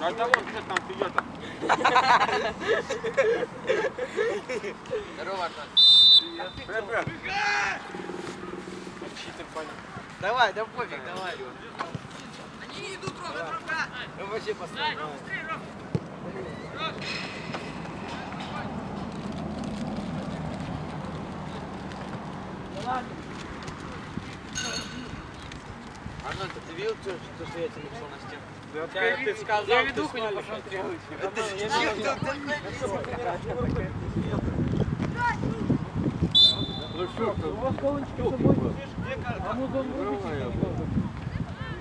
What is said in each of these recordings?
Когда он что там пьет? Здорово, Артем. Привет. Давай, да пофиг, давай. Они идут, Рома. Ну вообще поставь. Арнольд, ты видел, что я тебе написал на стену? Ты сказал, я видуху не посмотрел. Ну что, у вас колончики с собой? Амазон врубите.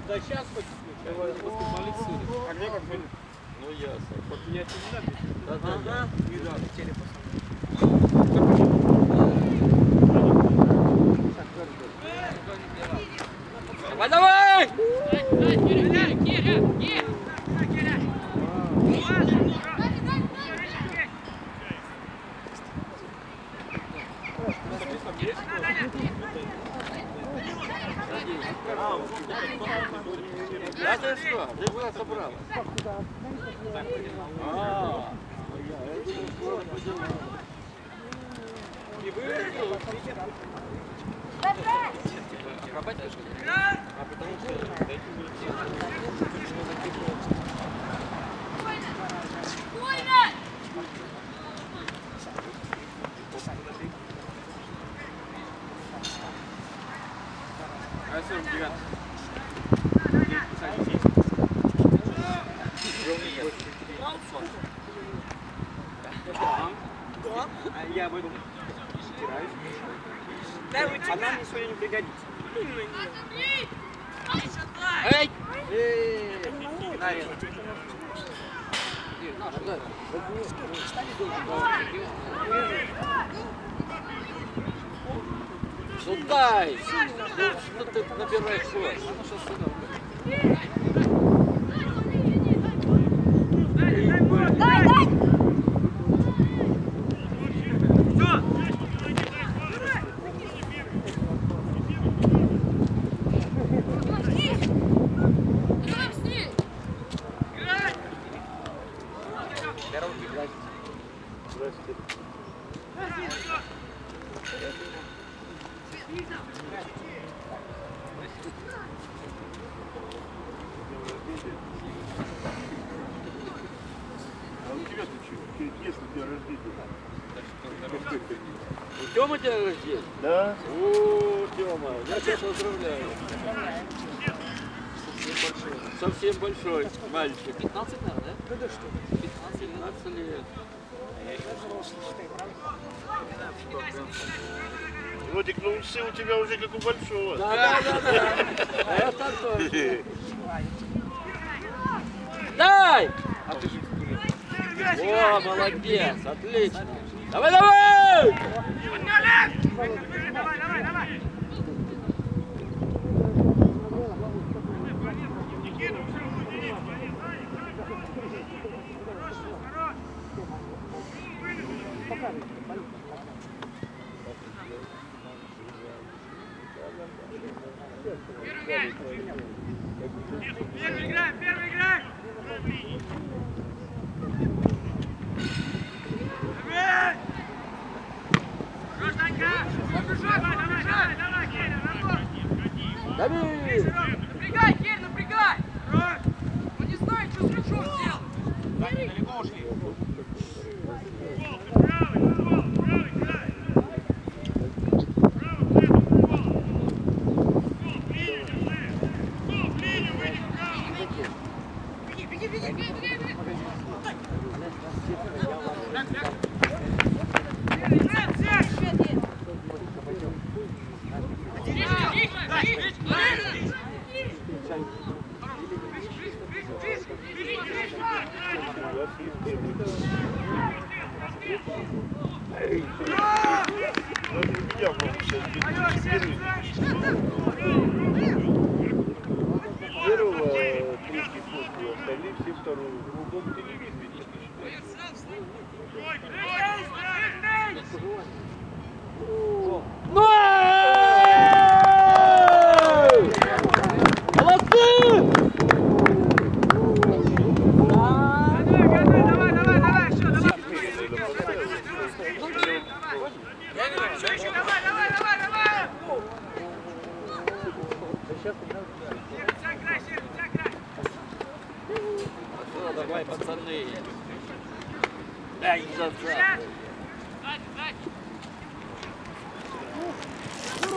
Да сейчас хоть. А где как будет? Ну ясно. Вот я тебе не дам. Да. Не дам. Давай! Да ты что? Ты куда собрал? Не выиграл? Работаешь? А потому что Я об этом стираюсь. Она мне сегодня не пригодится. Эй! Ну дай! Что ты набираешь ход? Дай! А у тебя-то что? Если у тебя рождение? У Тёмы день рождения? Да. О, Тёма, я тебя поздравляю. Совсем большой мальчик. 15, наверное, да? Да что? 15 лет. Родик, ну усы у тебя уже как у большого. Да. Это тоже. Дай! О, молодец, отлично. Давай! Первый играй! Дави! Напрягай, Кель, напрягай! Он не знает, что с мячом делать! Они далеко ушли. Первого третий фут, остальные все вторую. Удобно телевизор. Молодцы! ты. Ай, зацап.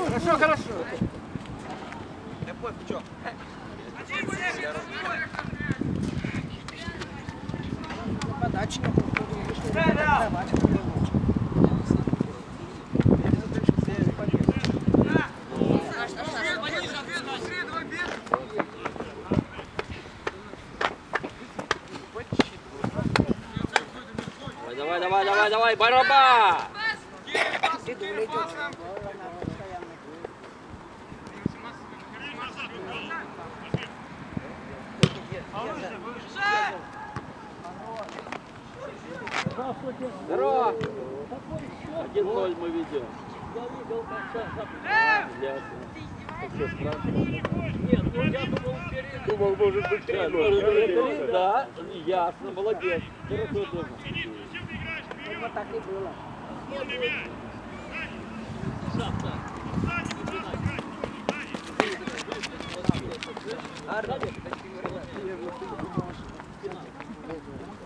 Хорошо, хорошо. Да пофиг, чё? Подача. Давай, бараба! Здорово! 1-0 мы ведем. Что, спрашиваешь? Нет, ну я думал вперед. Думал, может быть, 3-0. Да, ясно, молодец. Хорошо думал. Вот так и было.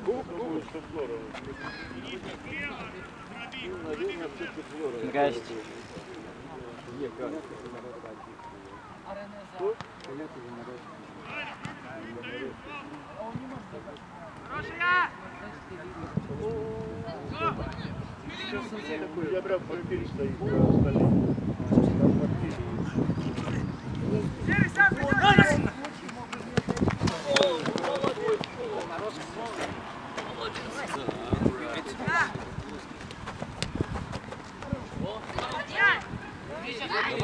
Думаю, что здорово. Наверное, все-таки здорово. Гасть. Не, как? Я прям проверь, стоит на столе. Там подпись.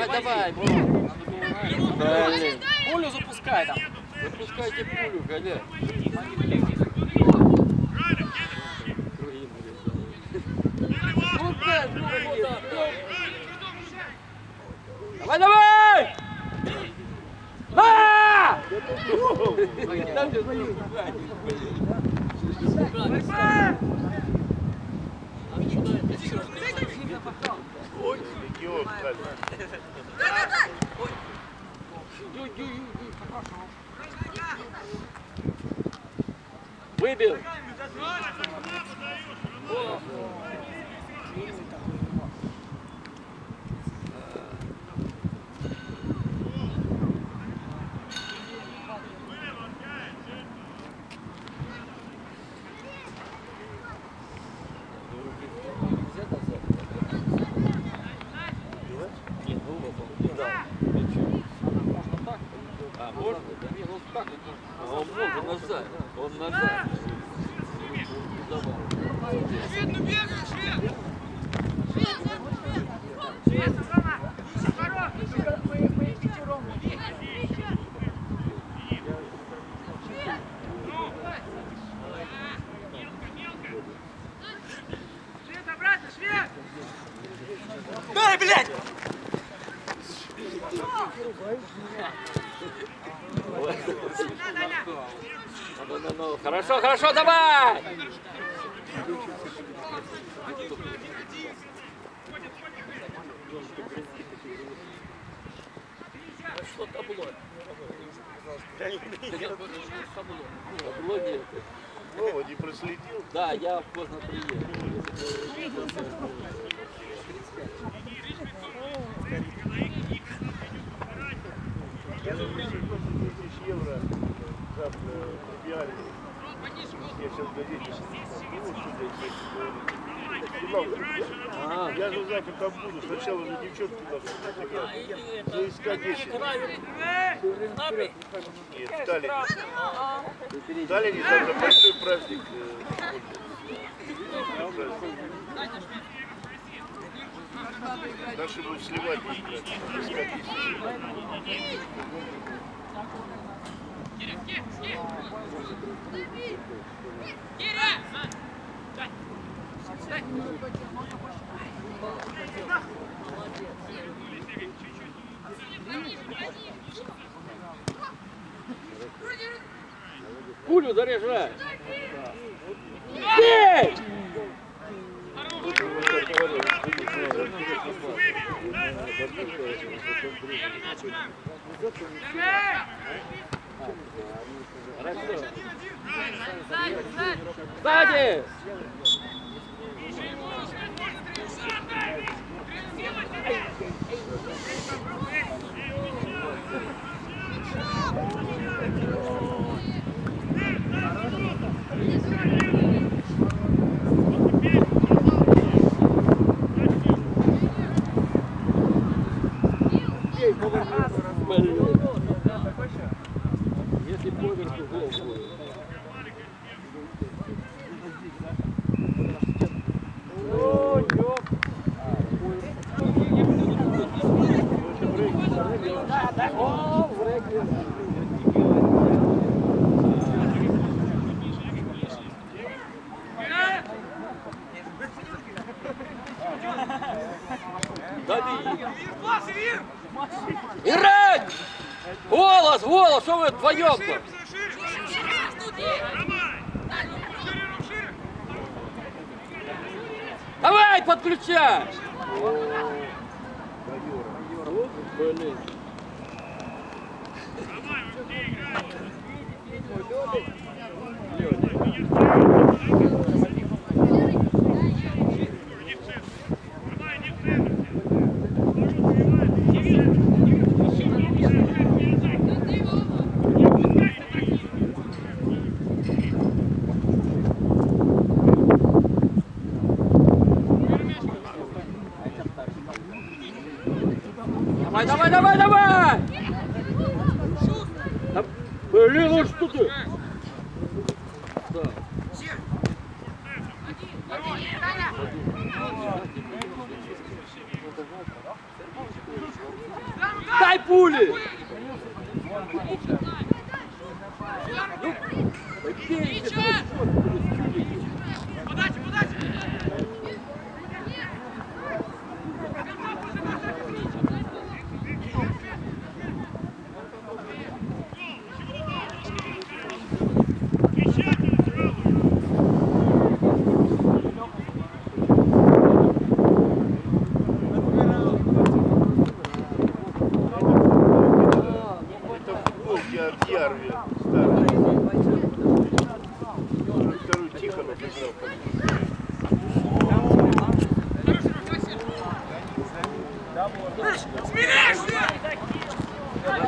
Давай, блин. Пулю запускай там. Запускайте пулю, Галя. Давай, давай! На! Ой, легион, Выбил! Он назад. Видно, бегаешь, Свет! Свет, обратно, Свет! Дай, блядь! Ну. Хорошо, хорошо, давай! Что табло? Табло нет. Вова не проследил. Да, я поздно приехал. Я заплачу 1000 евро завтра в Биале. Я сейчас газете я же завтра там буду. Сначала же девчонки должны заискать 10. Нет, в Таллине. В Таллине завтра большой праздник. Наши будут сливать и играть. Пулю заряжай! Бей! Хорошо. Сзади! Если поверху гол будет. Играть! Голос, голос, что вы вдвоем-то? Давай, подключай! Блин. Давай, давай, давай, давай! Да, блин, ну что ты? Да. Дай пули! Подача, подача!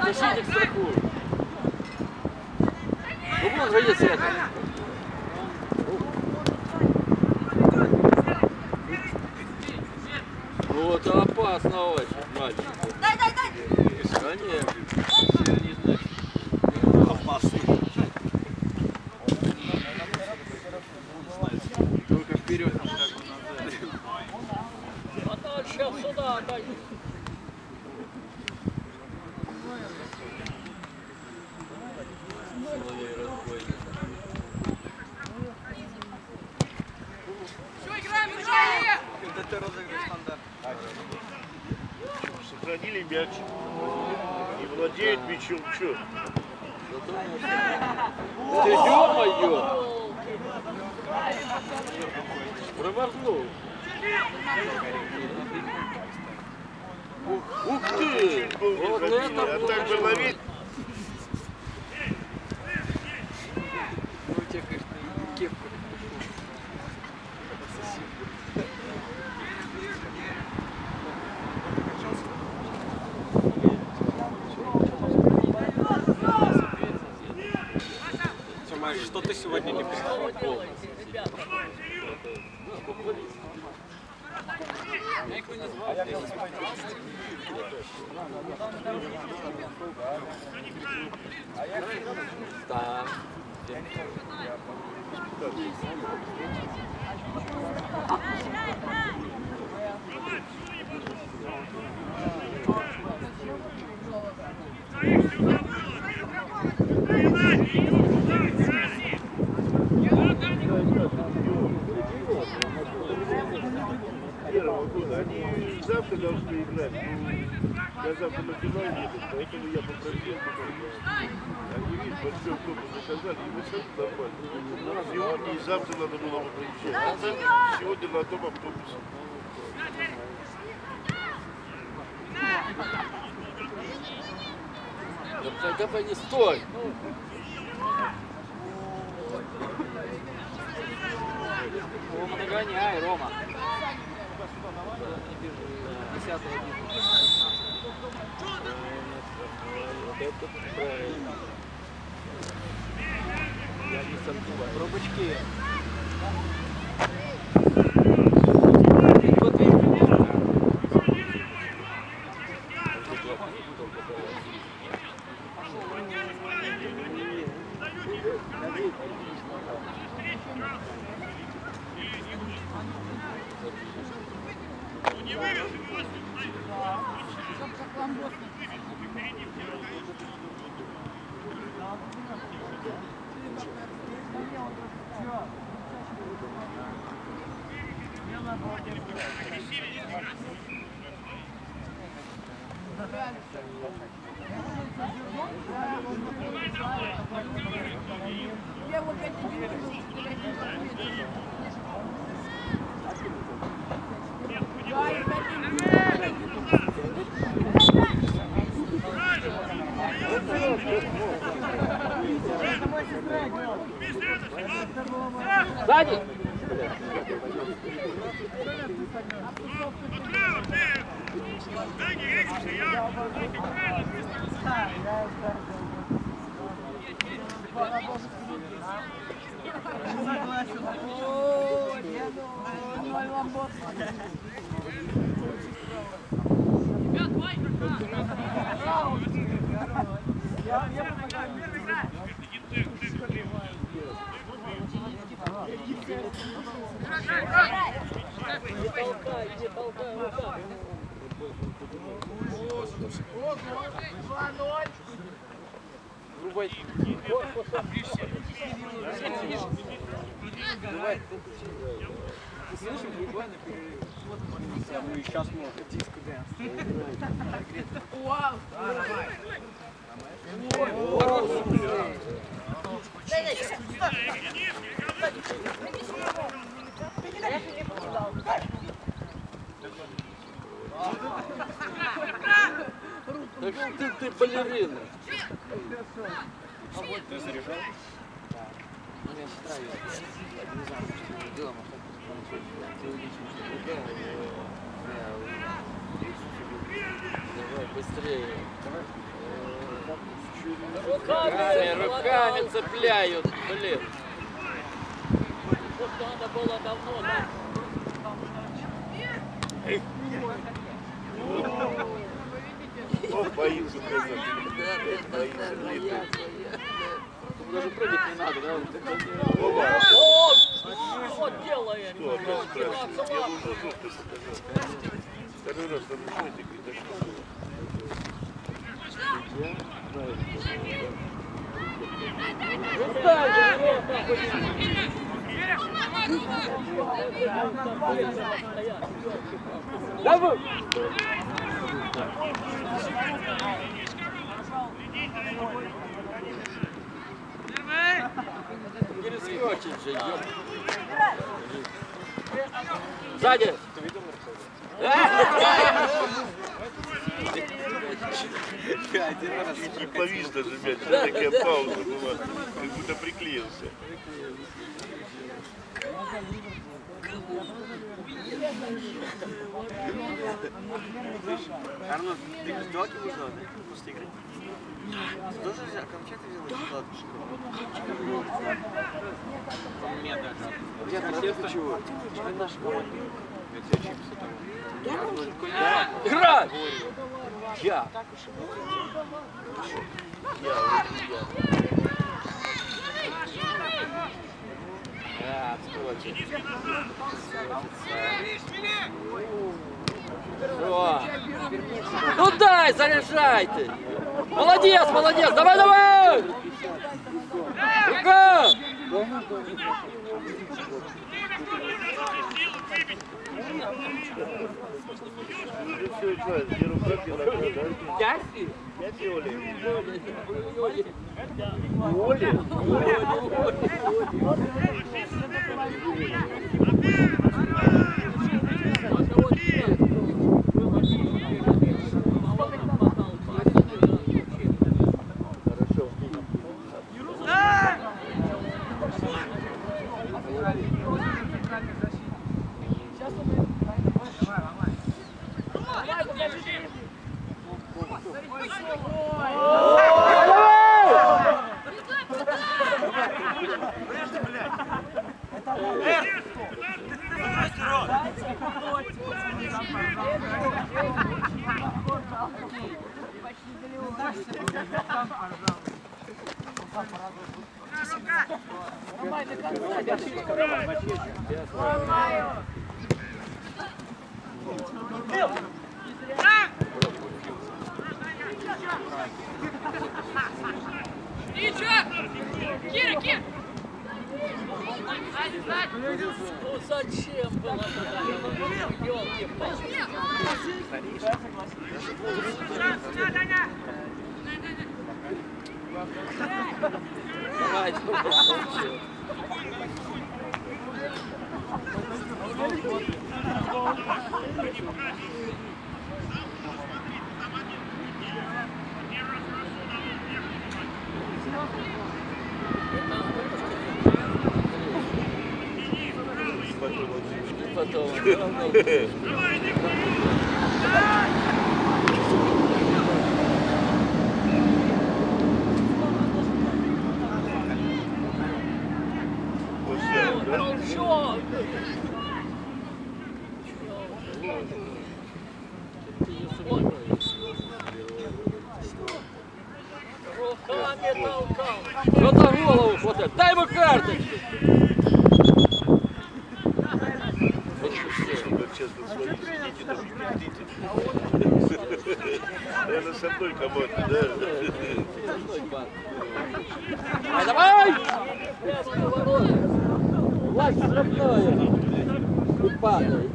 Защитник страхует. Ну вон же есть это. Ну это опасно очень, мальчик. Дай, дай, дай! Конечно. Опасно. Только вперед. Сейчас сюда отдай. Все, играем, играем! Это розыгрыш стандарт. Сохранили мяч. И владеют мячом. Че? Ты ё-моё! Проморгнул. Ух ты! Вот это А так бы ловить. Ну, у тебя, конечно, кепка. Что ты сегодня не писал? Да. Они завтра должны играть. Я завтра на финал еду, поэтому я попросил. Они, видишь, большой корпус заказали, и высадку нормально. Сегодня и завтра надо было бы приезжать. Сегодня на том автобусе. Давай, давай, не стой! Сохраняй, Рома. 10-й. Вот это правильно. Я не сомневаюсь. Пробочки. Сзади! Не толкай руками. Врубай корпусом. Давай. Ты слышишь, врубай на перерыв. Ну и сейчас можно. Диско дэнс. Вау! Так ты балерина. Ты заряжал? Да. Ну я с утра не знаю, что делом, давай быстрее. Руками цепляют, блин. Вот надо было давно, да? О, боится казать. Даже прыгать не надо, да? Опа. О, вот делает. Что, опять спрашивает? Я уже желтый показал. Второй раз нарушайте, говорит, Давай! Перескочить же, ёп. Сзади! не повис даже мяч, такая пауза была, как будто приклеился. Арнольд, ты раздевалки нужно, да? После игры? Ты тоже окончательно взял раздевалку? Мне даже. Я просто чего? Наша команда. Играй! Я. Ну дай, заряжай ты! Молодец, молодец! Давай, давай! Рука! Кира, Кира! Ну зачем было туда? Ёлки-палки. Давайте. Потом. Чё? Руками толкал. Что за голову хватает? Дай ему карточку. Честно, свои сидите, даже глядите. Наверное, с одной командой, да? Давай! Власть штрафное. И падай.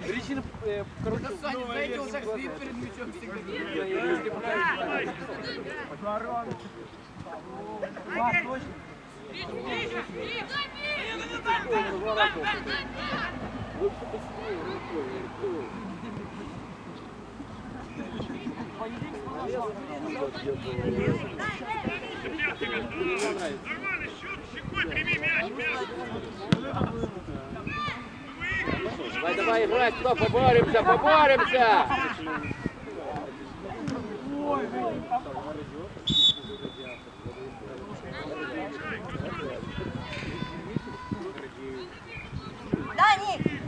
Резина, короче, Стоит перед мячом Нормально, счет, щекой, прими мяч, Давай, давай, играть, кто? Поборемся, поборемся! Дани!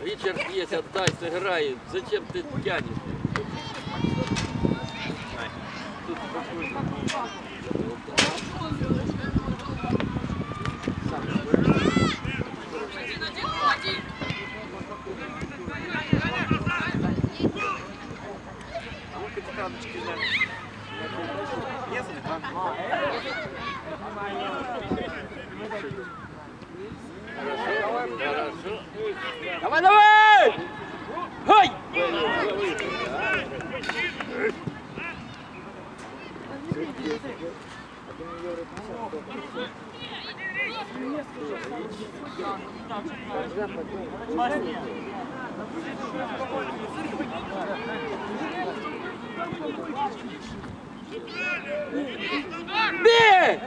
Ричард есть, отдай, сыграй. Зачем ты тянешь? Хорошо. Давай, давай! Хай! Бей!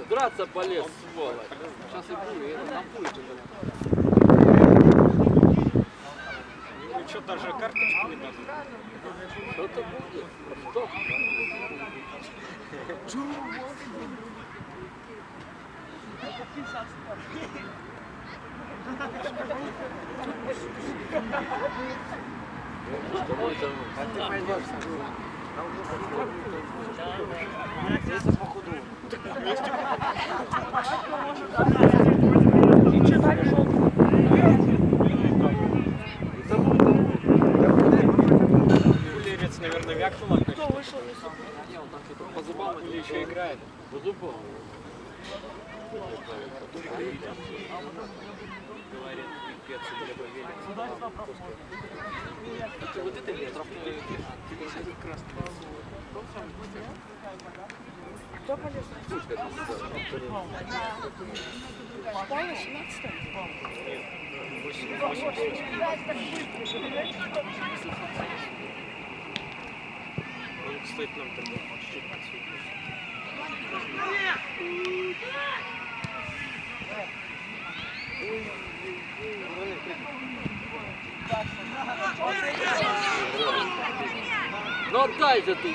Драться полез, сволочь. Сейчас и будет, там будет. Ну что, даже карточку не дадут? Что-то будет. Что? Кулерец, наверное, вякнула. Кто вышел? По зубам или еще играет? По зубам. Говорит, пипец, для повелик. Ты вот это лет? Красный. Кто полез? Школа 17? Нет, 88. Он, кстати, нам тогда чуть-чуть подсветил. Ну отдай же ты!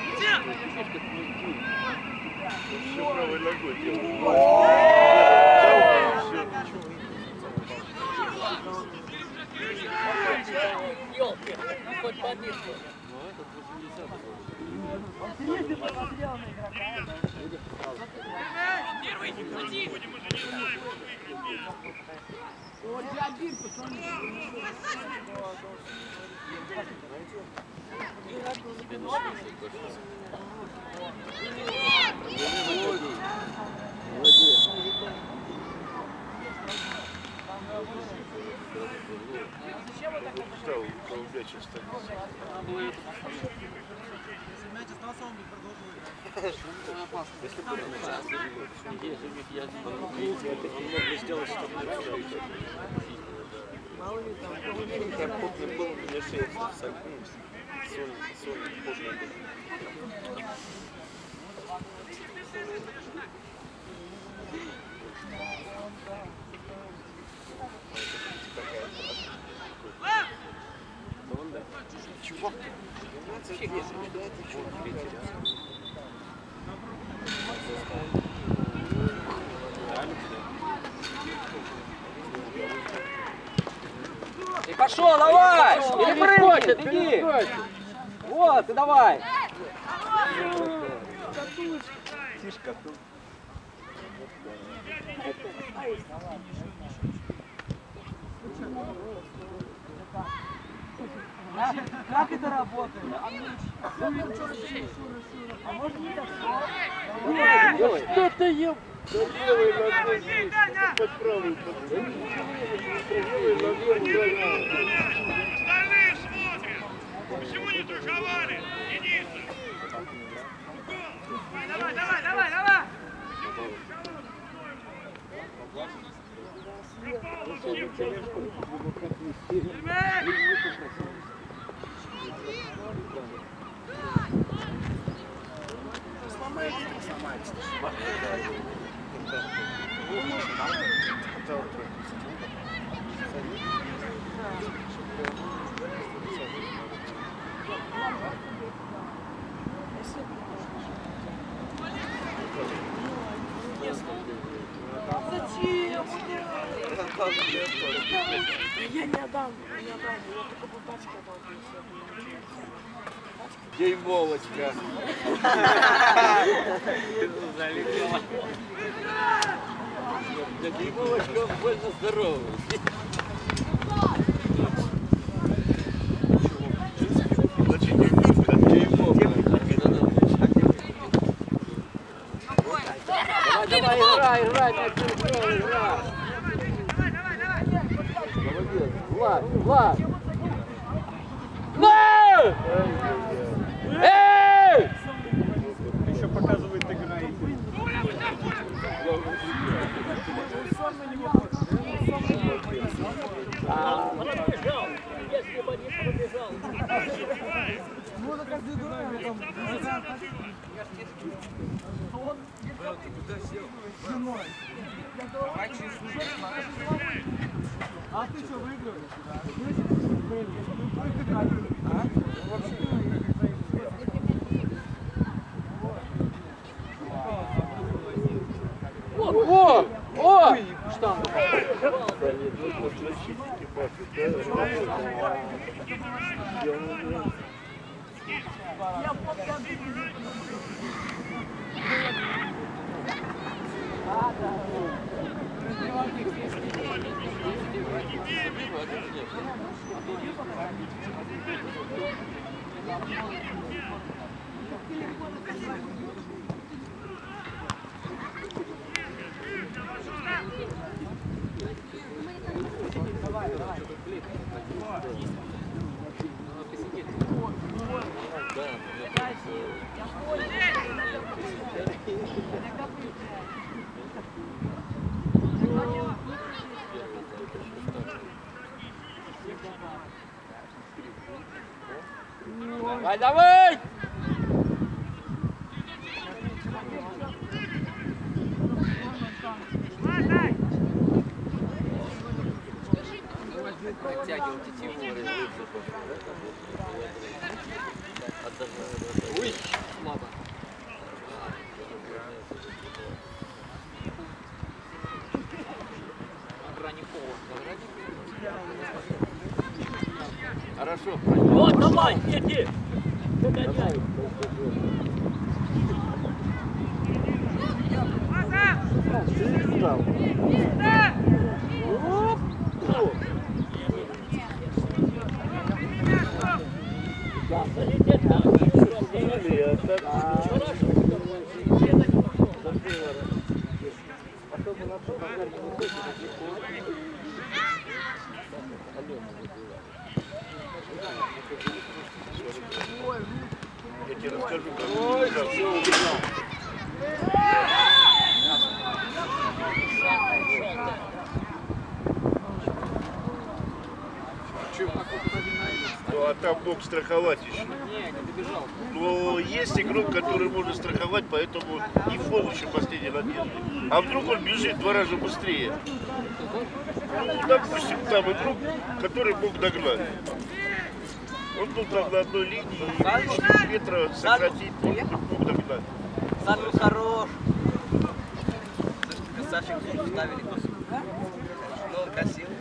Все правой ногой делает. Ёлки, хоть победку. Ну этот 80-й. Первый, один. Будем уже не знаем, Стал полбяча стать. Если бы он мог бы сделать, чтобы как потный был, у меня шея согнулась. Соль потный был. Чувак, вообще нет, что это чувак. И пошел, давай! Или прыгай, беги! Вот, и давай! Тишка. Как это работает? А может не так? Что ты ел? Левой ногой здесь, под правой подходит. Левой ногой остальные смотрят. Почему не торговали? Дениса. Давай, давай, давай, давай. Я не отдам, я только по пачке отдал. Дерьмовочка. Залетела. Дерьмовочка, он больно здоровый. Давай, играй, играй. Молодец. Влад. Эй! Еще показывает игра. Пробежал. Если бы не пробежал. Ну, так каждый дурак там. А ты что, выиграл? О! Вот защитники пашут, да? Давай, давай! Подтягивал тетиву. Ой, слабо. Хорошо. Вот, давай, иди. Догоняй. Я тебе расскажу, как он убежал. Ну, а там мог страховать еще. Но есть игрок, который может страховать, поэтому и фол еще последний надежды. А вдруг он бежит 2 раза быстрее? Ну, допустим, там игрок, который мог догнать. Он был там на одной линии, и 4 метра сократить, мог догнать. Сандру хорош. Красавчик ставили. Ну, он красивый.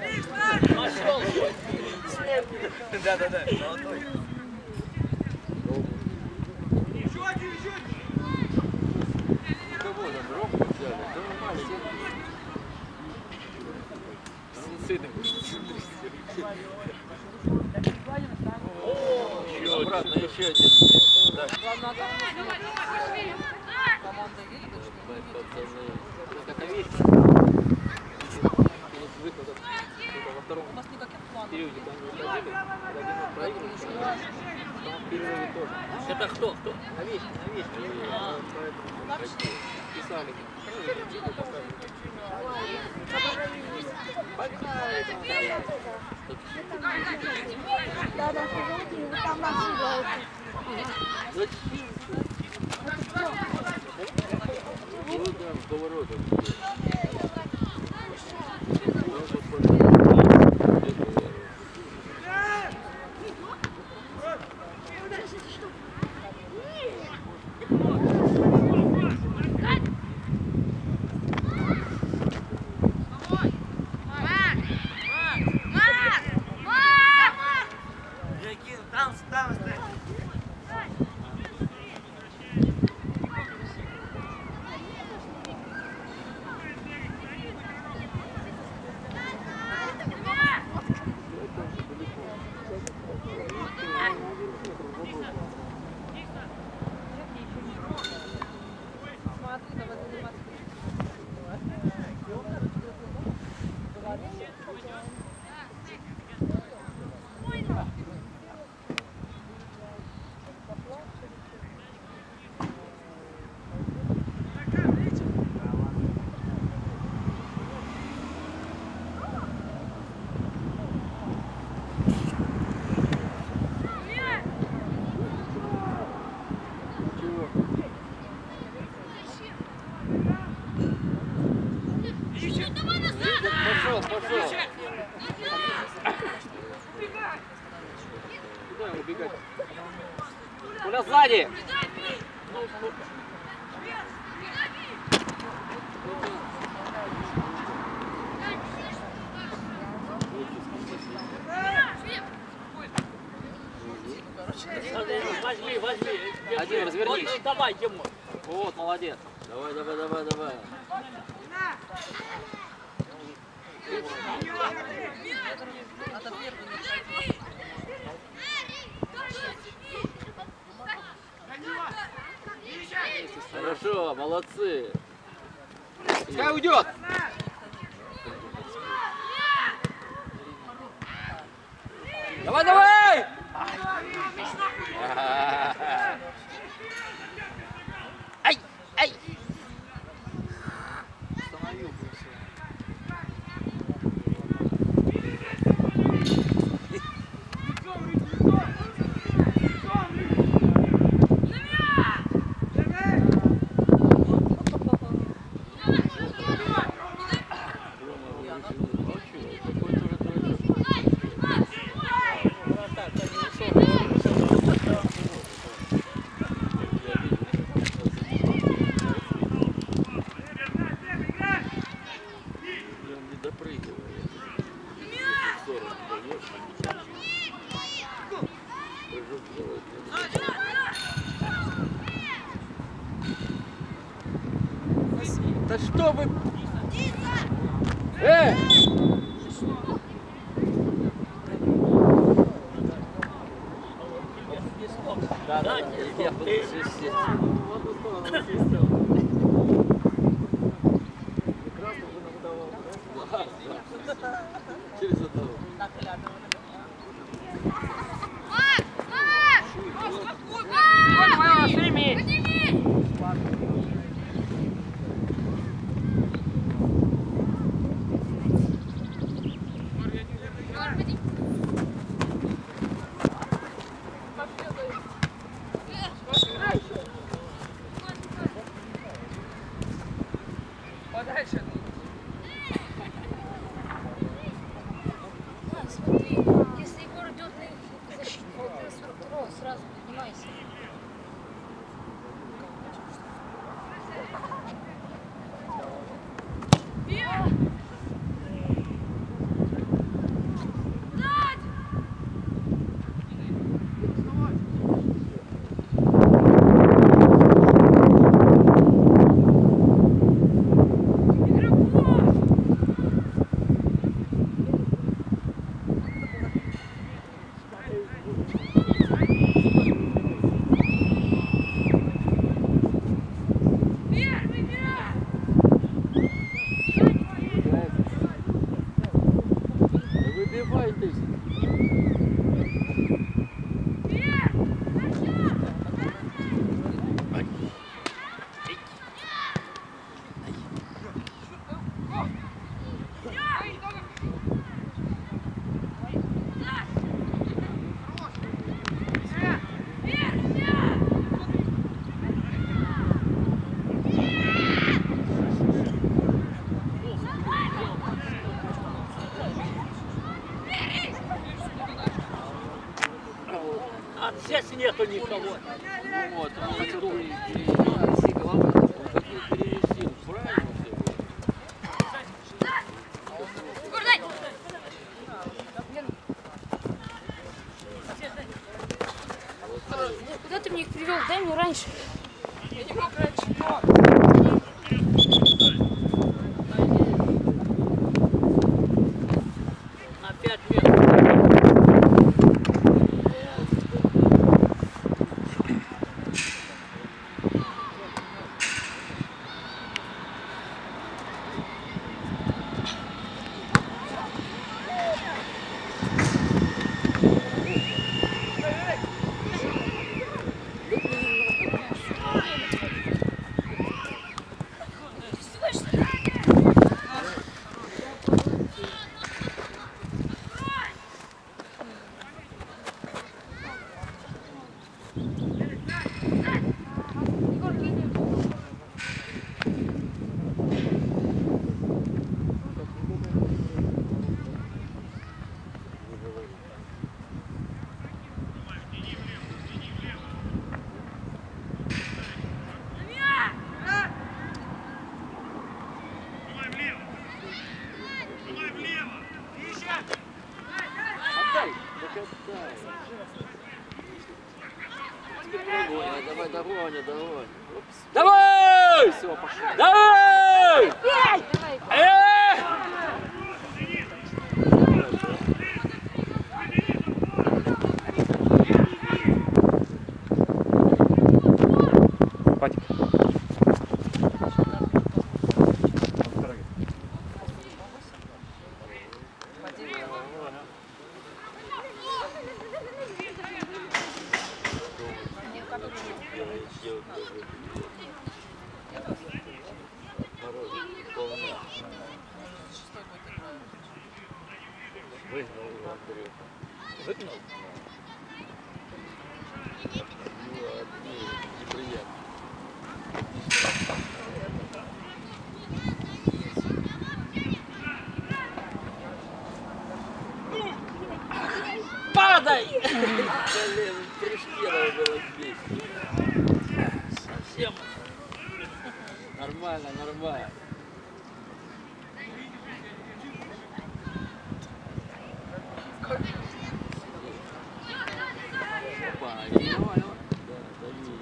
Да-да-да, золотой. Еще один, еще один. Кого там Ромку взяли? Да нормально. Обратно еще один. Команда едет, как овечки. Во втором у нас никаких планов. периоде там не уходили, один проигрывал, там в перерыве тоже. Это кто? Кто? Овечки. Поэтому писали. Да, да, там наши Поворотом. Пошел. Куда убегать? Куда сзади? Давай, Тимур. Вот, молодец. Давай, давай, давай, давай. Надо первый начать. Хорошо, молодцы. Пускай уйдет. Давай, давай! Ай, ай! Остановил бы все. Да что вы... Да, да, я буду свистеть. Через одного. Подальше. Да, смотри, если Егор идет на защиту, ты сразу поднимайся. Выбивайтесь. Здесь нету никого. Вот, он хотел перевести головой, он хотел перевести. Правильно все было. Куда ты мне их привел? Дай мне раньше. Я не мог раньше. На 5 метров. Ваня, давай. Давай! Все, пошли. Давай! Патик. Выгнал его Андрей. Выгнал? Ну ладно, неприятно. Падай! Блин, прыжки надо было здесь. Совсем. Нормально, нормально. Опа, давай. Да, дави.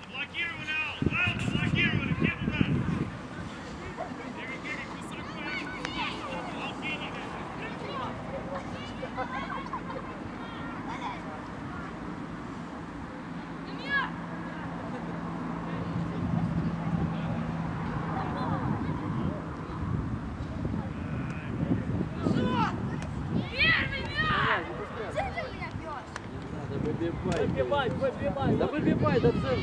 Заблокировали, Ал, заблокировали, все туда. Выбивай, выбивай. Да выбивай до центра.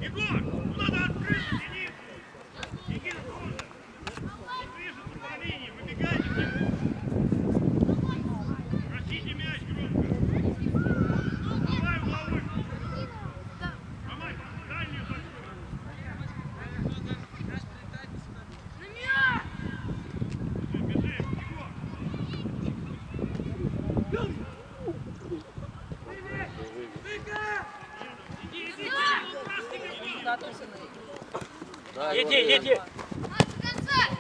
Егор, ну надо открыть, иди. Иди оттуда. Ближе по линии, выбегайте. Просите мяч громко. Давай угловой. Давай, дальнюю точку. Бежи, Егор. Да, иди, иди.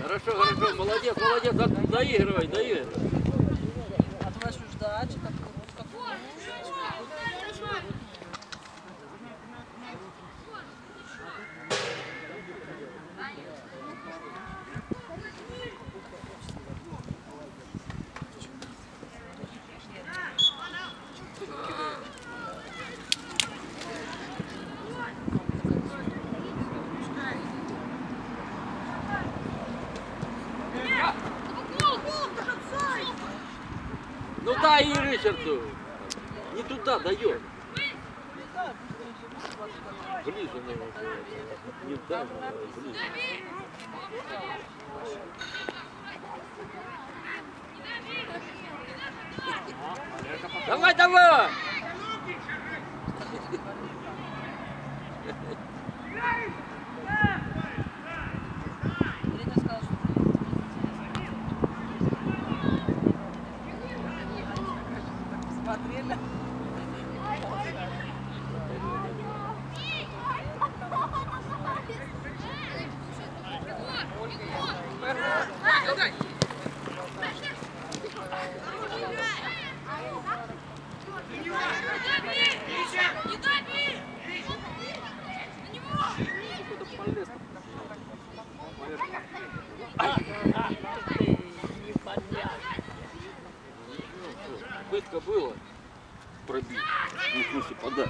Хорошо, хорошо, молодец, молодец, доигрывай, доигрывай. А ты начнешь ждать, как Ну дай и Ричарду. Не туда дает. Ближе на него. Не так, ближе. Давай, давай! Тренер сказал, что смотрели. Пытка было пробить, ну, в смысле подать.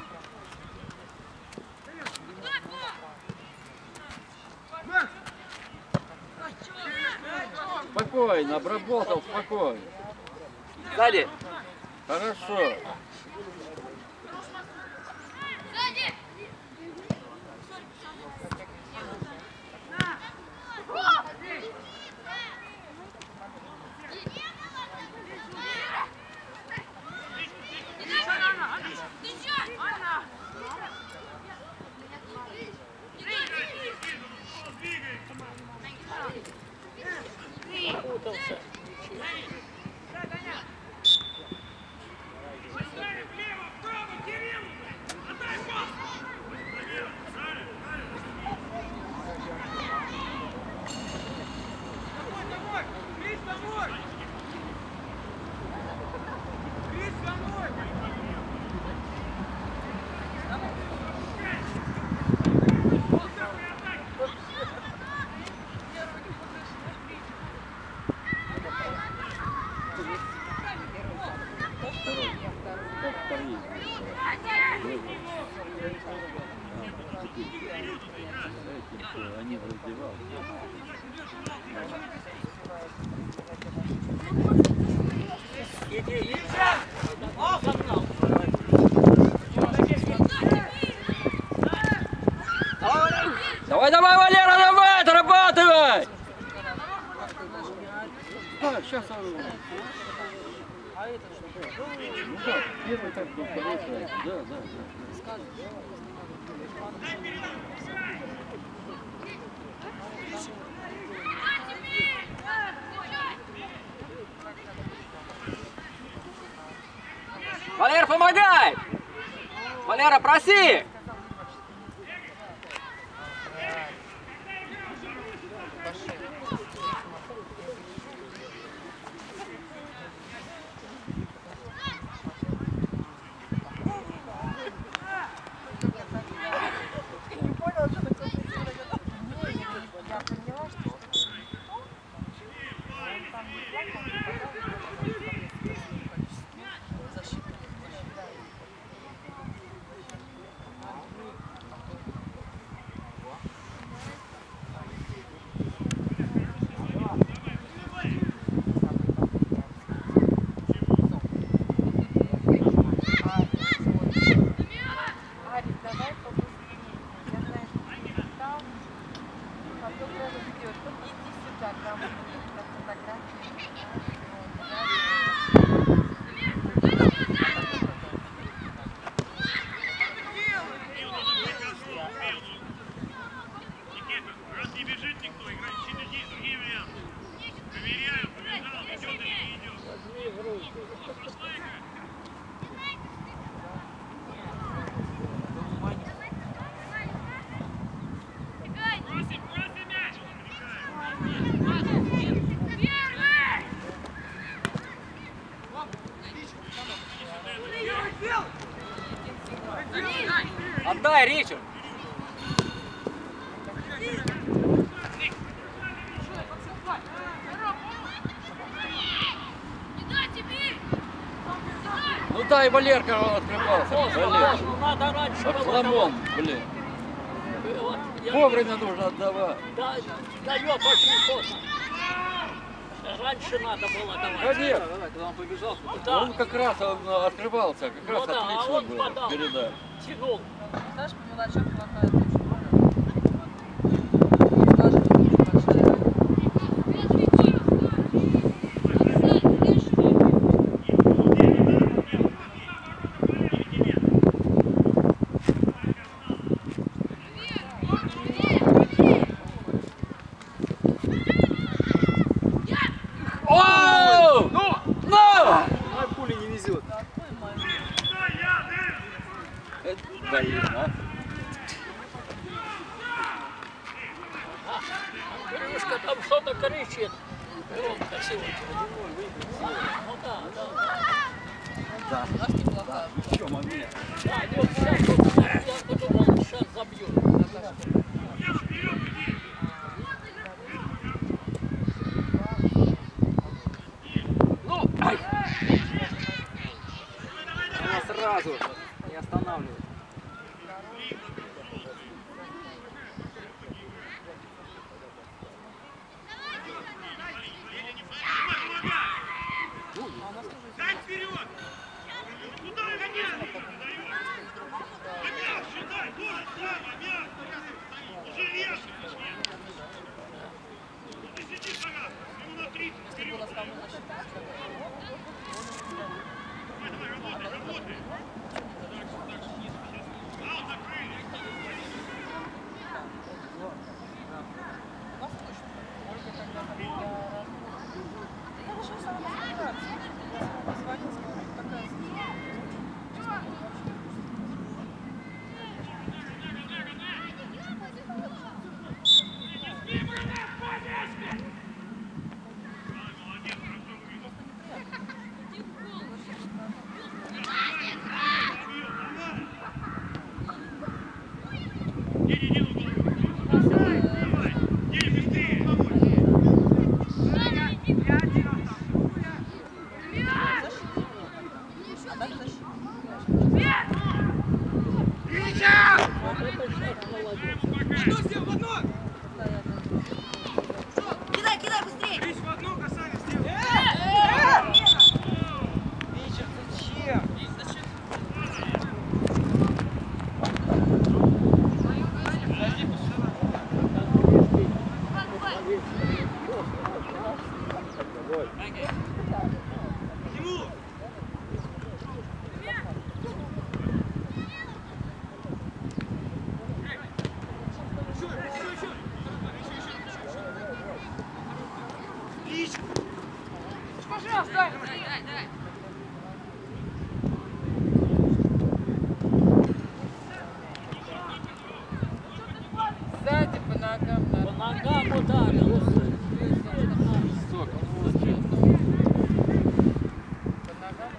Спокойно, обработал, спокойно. Сзади. Хорошо. вымотался. Они раздевались. Иди. Давай, давай, Валера, давай, дорабатывай! А, сейчас. А это что? Ну да, первый так был хороший. Да. Валер, помогай! Валера, проси! Отдай, Ричард! Ну дай, Валерка открывался. Валер. Надо раньше. Охламон, блин. Вовремя нужно отдавать. Да, дает очень поздно. Раньше надо было давать. Конечно. Когда он побежал, Да. Он как раз открывался, как раз Ну да, а отлично он было подал. передать. Тянул. Знаешь, по мелочам хватает очень много. Скажем, большая. О! Ну! Пули не везет. Блин, а? Андрюшка там что-то кричит. Громко сегодня. Ну да. Да. В чем момент? Да, вот сейчас я подумал, сейчас забьют. Ну! Ай! Она сразу не останавливает. Дай вперед! Куда гоняй? Мяч, считай, вот, право, мяч! Уже лежишь, ты сиди, пожалуйста, ему на 30, вперед! Давай, работай! Сзади по ногам надо. По ногам ударил. По ногам.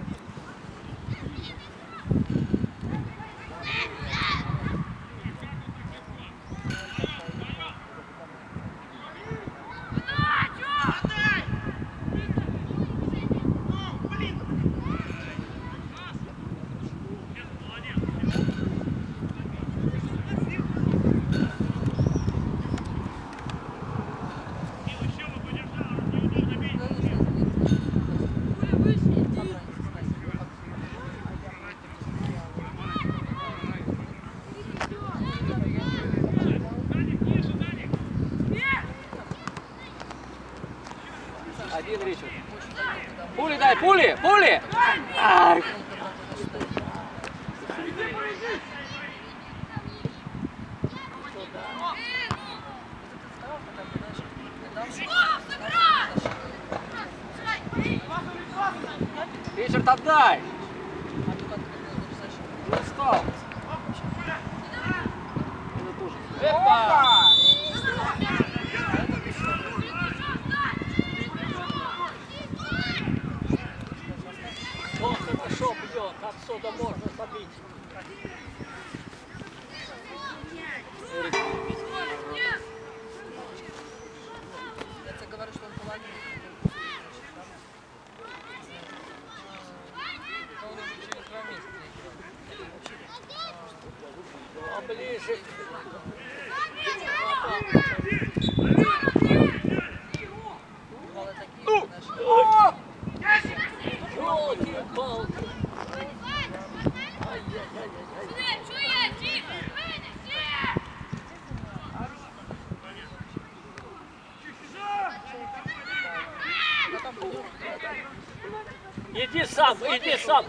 Один Ричард. Пули дай, пули, пули! Ай. Ричард, отдай! Не устал. Это тоже. Опа! Он хорошо бьет, отсюда можно забить. Я тебе говорю, что он половину. Он уже через 2 месяца играл. Поближе. Бывало такие наши. Ёлки-палки. Иди сам, иди сам.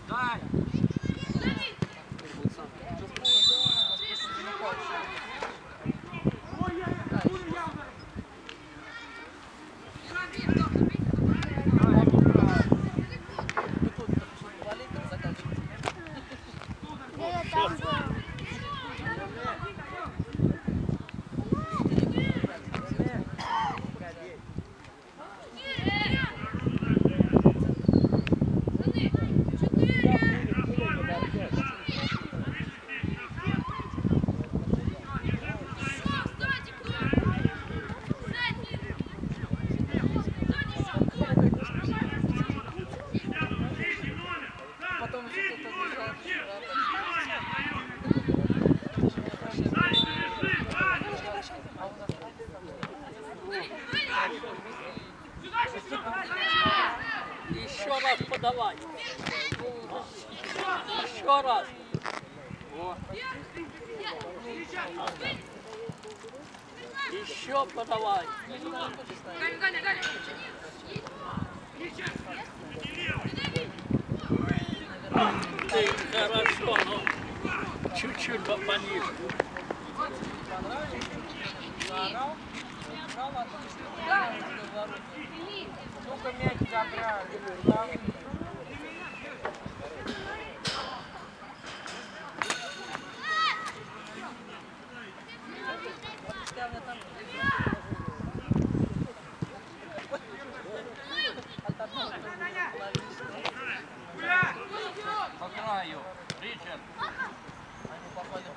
Дай. Потом еще кто-то Еще раз подавай. Еще раз. Еще подавай. Ты хорошо, но чуть-чуть пониже. Ну-ка мяч забрали. По краю. Ричард. Они попали в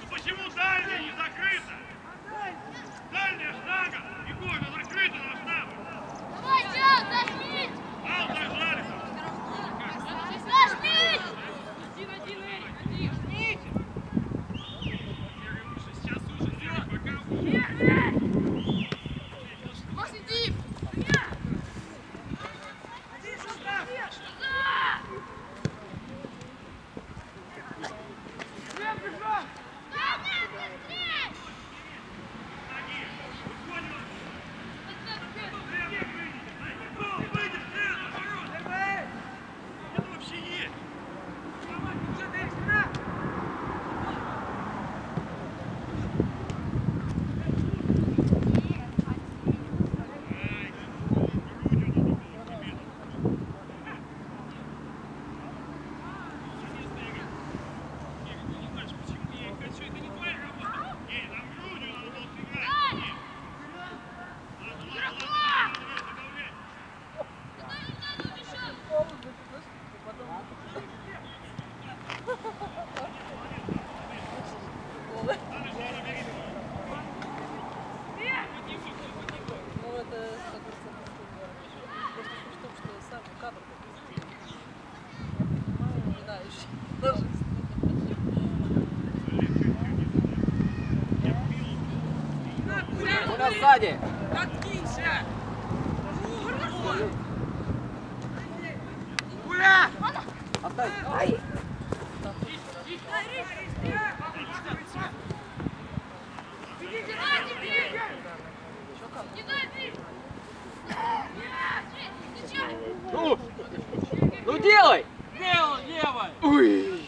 Почему дальняя не закрыта? Дальняя шага! Егор, она закрыта должна быть! Давай, Дян, зажмись! Ал, зажали там! Зажмись! Один, Эрик, один. Сейчас уже сделай, пока... Макс, иди! Это вообще есть! Ну, это, как говорится, просто суть в том, что сам кадр не знаю, еще даже. У нас сзади. Откинься! Отдай. Ну делай! Делай, левой! Ой!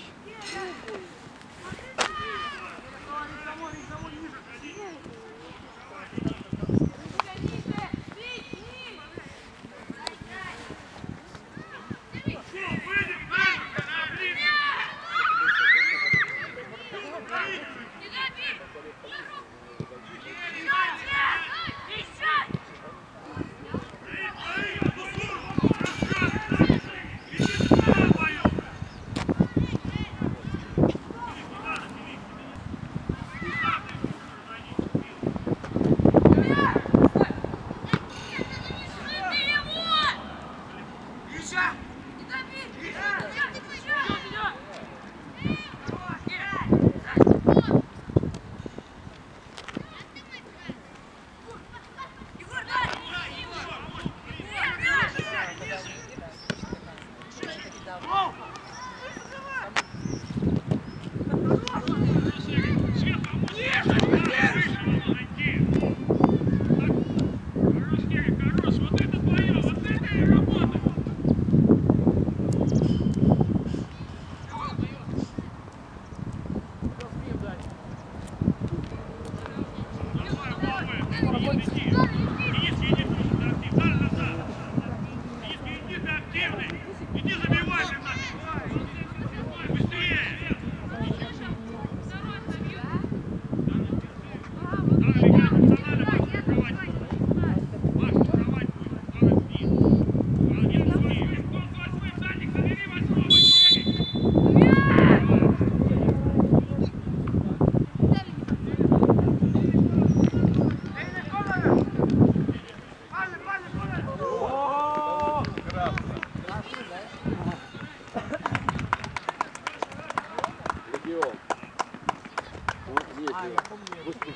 Иди забивай,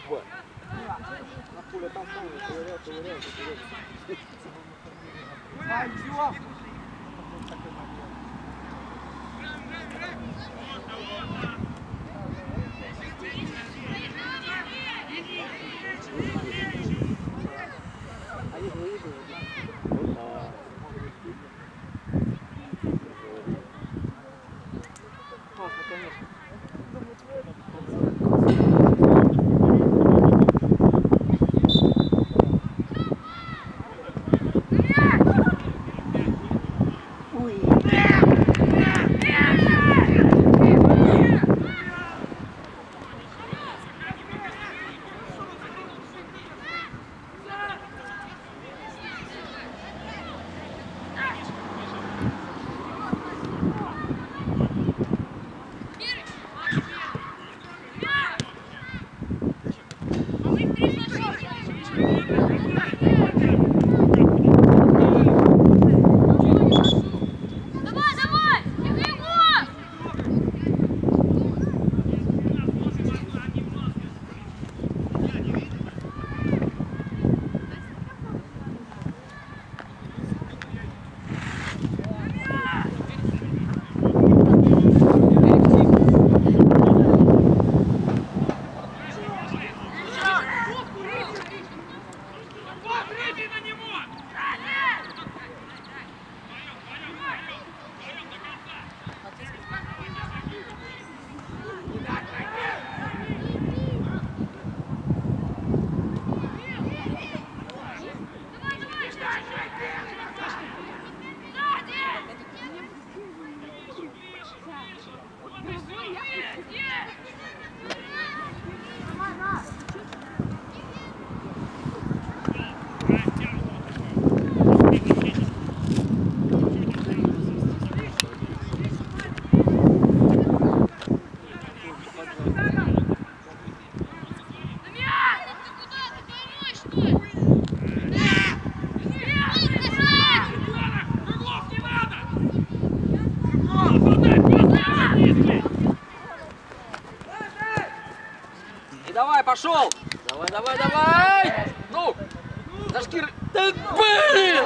Тупо. На поле там ковырял. Давай, пошел! Давай! Ну! За шкиры! Да блин!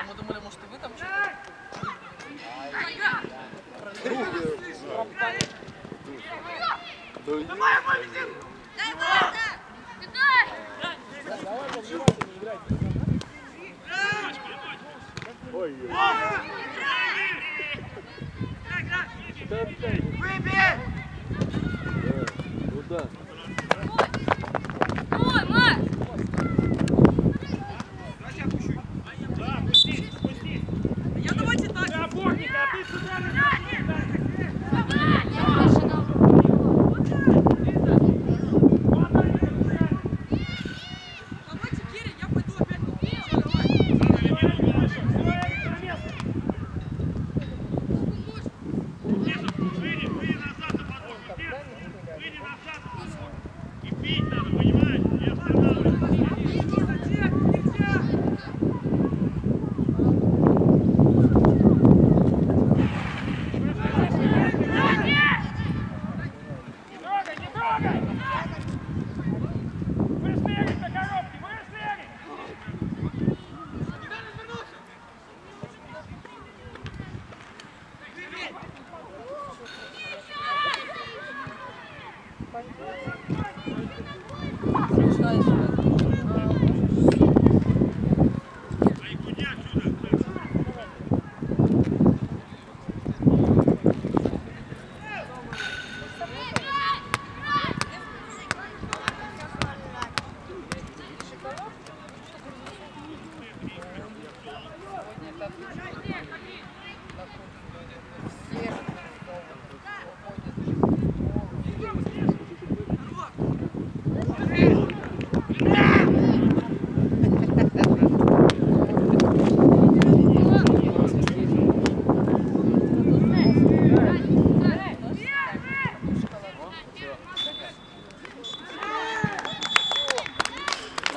Мы думали, может, и вы там что-то. Куда? Ой, Марк! Я давайте так. Работника, а ты сюда Давайте, Киря, я пойду опять. Выйди назад на подложку. Выйди назад. И бить надо, понимаешь? Не останавливайся. Не трогай! Быстрее на коробке, быстрее! Знаешь,